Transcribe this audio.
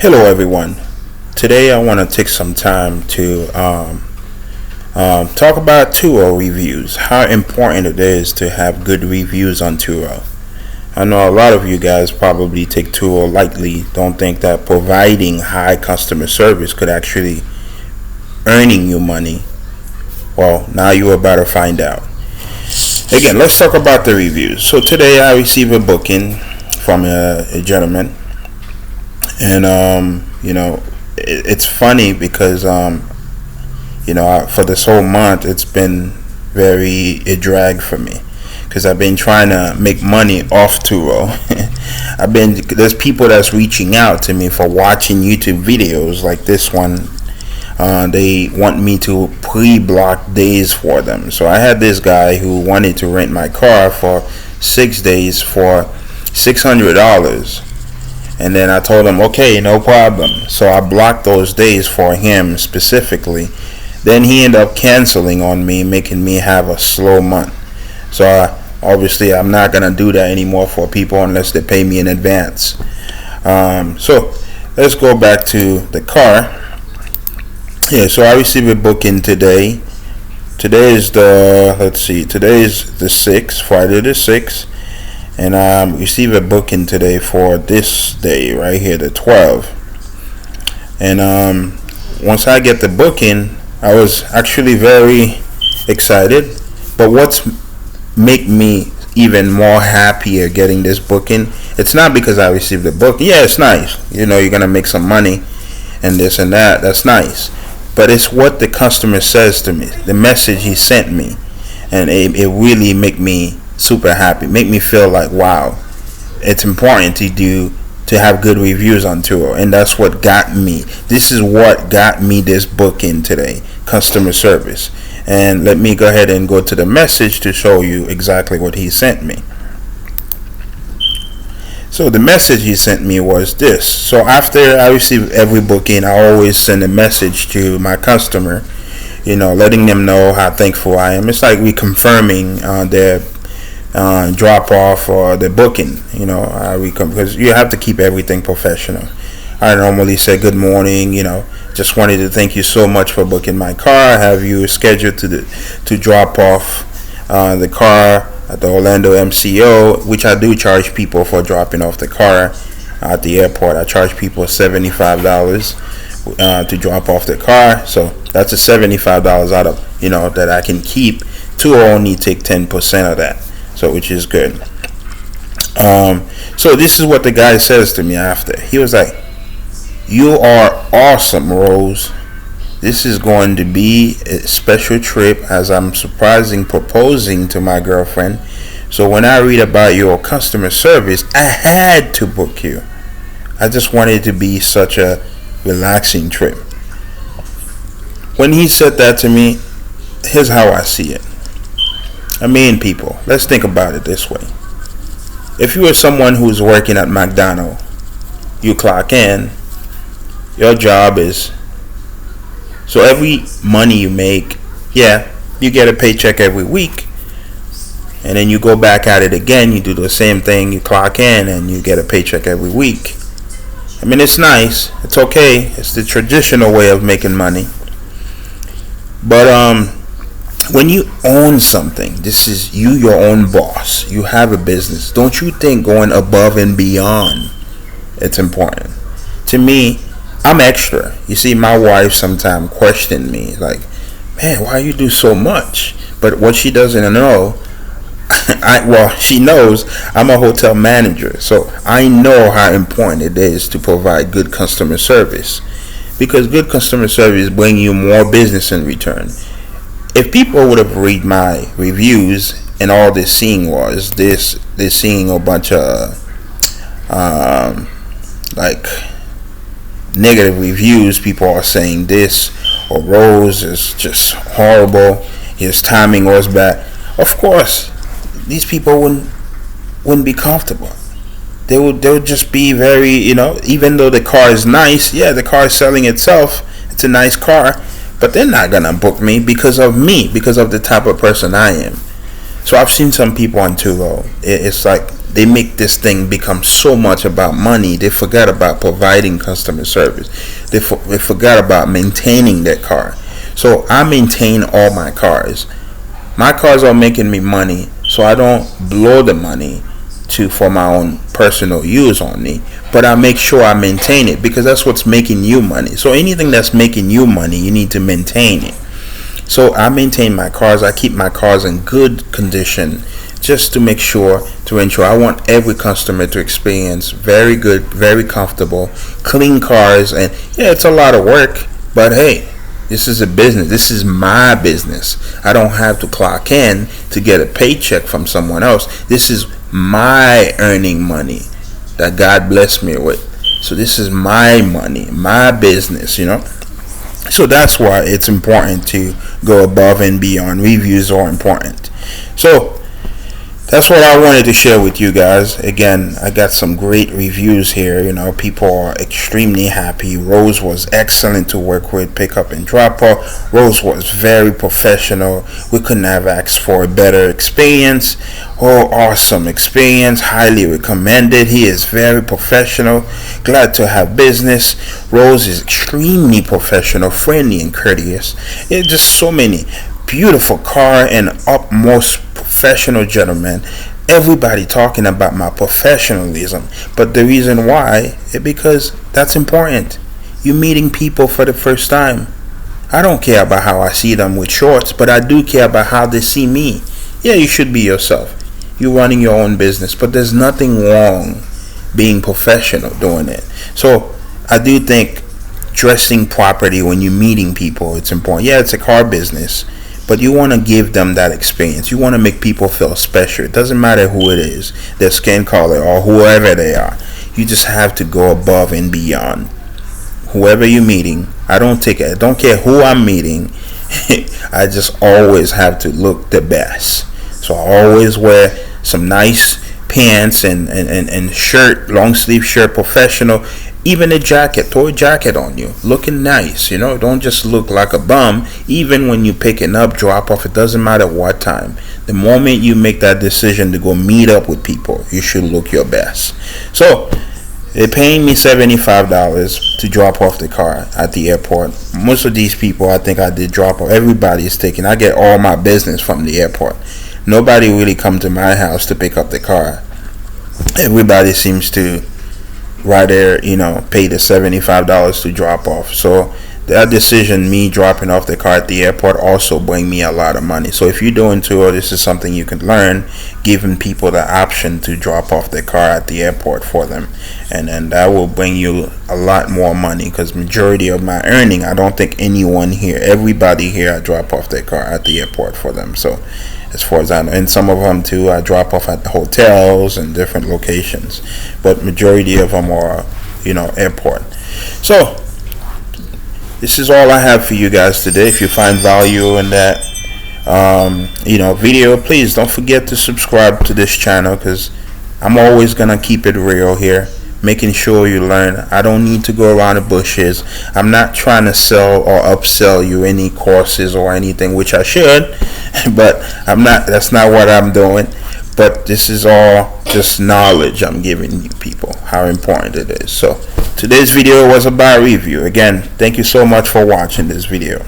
Hello, everyone. Today, I want to take some time to talk about Turo reviews. How important it is to have good reviews on Turo. I know a lot of you guys probably take Turo lightly. Don't think that providing high customer service could actually earning you money. Well, now you're about to find out. Again, let's talk about the reviews. So today, I received a booking from a gentleman. And it's funny because for this whole month it's been a drag for me because I've been trying to make money off Turo. There's people that's reaching out to me for watching YouTube videos like this one. They want me to pre-block days for them. So I had this guy who wanted to rent my car for 6 days for $600. And then I told him, okay, no problem. So I blocked those days for him specifically. Then he ended up canceling on me, making me have a slow month. So obviously I'm not going to do that anymore for people unless they pay me in advance. So let's go back to the car. Yeah, so I received a booking today. Today is the 6th, Friday the 6th. And I received a booking today for this day right here, the 12th. And once I get the booking, I was actually very excited. But what's make me even more happier getting this booking, it's not because I received the booking. Yeah, it's nice. You're gonna make some money and this and that. That's nice. But it's what the customer says to me, the message he sent me, and it really make me super happy, make me feel like, wow, it's important to have good reviews on Turo. And that's what got me, this is what got me this booking today, customer service. And let me go ahead and go to the message to show you exactly what he sent me. So the message he sent me was this. So after I receive every booking, I always send a message to my customer, letting them know how thankful I am. It's like reconfirming their drop off or the booking, because you have to keep everything professional. I normally say good morning, just wanted to thank you so much for booking my car. Have you scheduled to drop off the car at the Orlando MCO, which I do charge people for dropping off the car at the airport. I charge people $75 to drop off the car, so that's a $75 out of that I can keep. Turo only take 10% of that. So, which is good. So this is what the guy says to me after. He was like, "You are awesome, Rose. This is going to be a special trip as I'm proposing to my girlfriend. So when I read about your customer service, I had to book you. I just wanted it to be such a relaxing trip." When he said that to me, here's how I see it. People, let's think about it this way. If you are someone who's working at McDonald's, you clock in, your job is, so every money you make, you get a paycheck every week, and then you go back at it again, you do the same thing, you clock in, and you get a paycheck every week. It's nice, it's okay, it's the traditional way of making money. But when you own something, this is you, your own boss. You have a business. Don't you think going above and beyond, it's important? To me, I'm extra. You see, my wife sometimes questions me, like, man, why you do so much? But what she doesn't know, she knows I'm a hotel manager. So I know how important it is to provide good customer service. Because good customer service brings you more business in return. If people would have read my reviews and all they're seeing was this, they're seeing a bunch of negative reviews. People are saying this, or Rose is just horrible, his timing was bad. Of course, these people wouldn't be comfortable. They would just be very, even though the car is nice, the car is selling itself, it's a nice car, but they're not gonna book me because of the type of person I am. So I've seen some people on Turo. It's like they make this thing become so much about money, they forgot about providing customer service. They forgot about maintaining their car. So I maintain all my cars. My cars are making me money, so I don't blow the money for my own personal use only, but I make sure I maintain it, because that's what's making you money. So anything that's making you money, you need to maintain it. So I maintain my cars. I keep my cars in good condition, just to ensure I want every customer to experience very good, very comfortable, clean cars. And yeah, it's a lot of work, but hey, this is a business. This is my business. I don't have to clock in to get a paycheck from someone else. This is my earning money that God blessed me with. So this is my money, my business, So that's why it's important to go above and beyond. Reviews are important. So that's what I wanted to share with you guys. Again, I got some great reviews here. People are extremely happy. Rose was excellent to work with, pick up and drop off. Rose was very professional. We couldn't have asked for a better experience. Oh, awesome experience. Highly recommended. He is very professional. Glad to have business. Rose is extremely professional, friendly, and courteous. It's just so many. Beautiful car and utmost professional gentleman. Everybody talking about my professionalism, but the reason why is because that's important. You're meeting people for the first time. I don't care about how I see them with shorts, but I do care about how they see me. Yeah, you should be yourself. You're running your own business, but there's nothing wrong being professional doing it. So I do think dressing properly when you're meeting people, it's important. Yeah, it's a car business, but you want to give them that experience. You want to make people feel special. It doesn't matter who it is, their skin color, or whoever they are. You just have to go above and beyond. Whoever you're meeting, I don't care who I'm meeting. I just always have to look the best. So I always wear some nice pants and shirt, long sleeve shirt, professional. Even a jacket, throw a jacket on you, looking nice, don't just look like a bum. Even when you're picking up, drop off, it doesn't matter what time. The moment you make that decision to go meet up with people, you should look your best. So they're paying me $75 to drop off the car at the airport. Most of these people, I think I did drop off. Everybody is taking, I get all my business from the airport. Nobody really come to my house to pick up the car. Everybody seems to rather pay the $75 to drop off. So that decision, me dropping off the car at the airport, also bring me a lot of money. So if you're doing Turo, this is something you can learn, giving people the option to drop off the car at the airport for them, and that will bring you a lot more money, because majority of my earning, I don't think everybody here I drop off their car at the airport for them. So as far as I know, and some of them too, I drop off at the hotels and different locations, but majority of them are airport. So this is all I have for you guys today. If you find value in that video, please don't forget to subscribe to this channel, because I'm always gonna keep it real here, making sure you learn. I don't need to go around the bushes. I'm not trying to sell or upsell you any courses or anything, which I should, but I'm not. That's not what I'm doing. But this is all just knowledge I'm giving you people, how important it is. So today's video was about review. Again, thank you so much for watching this video.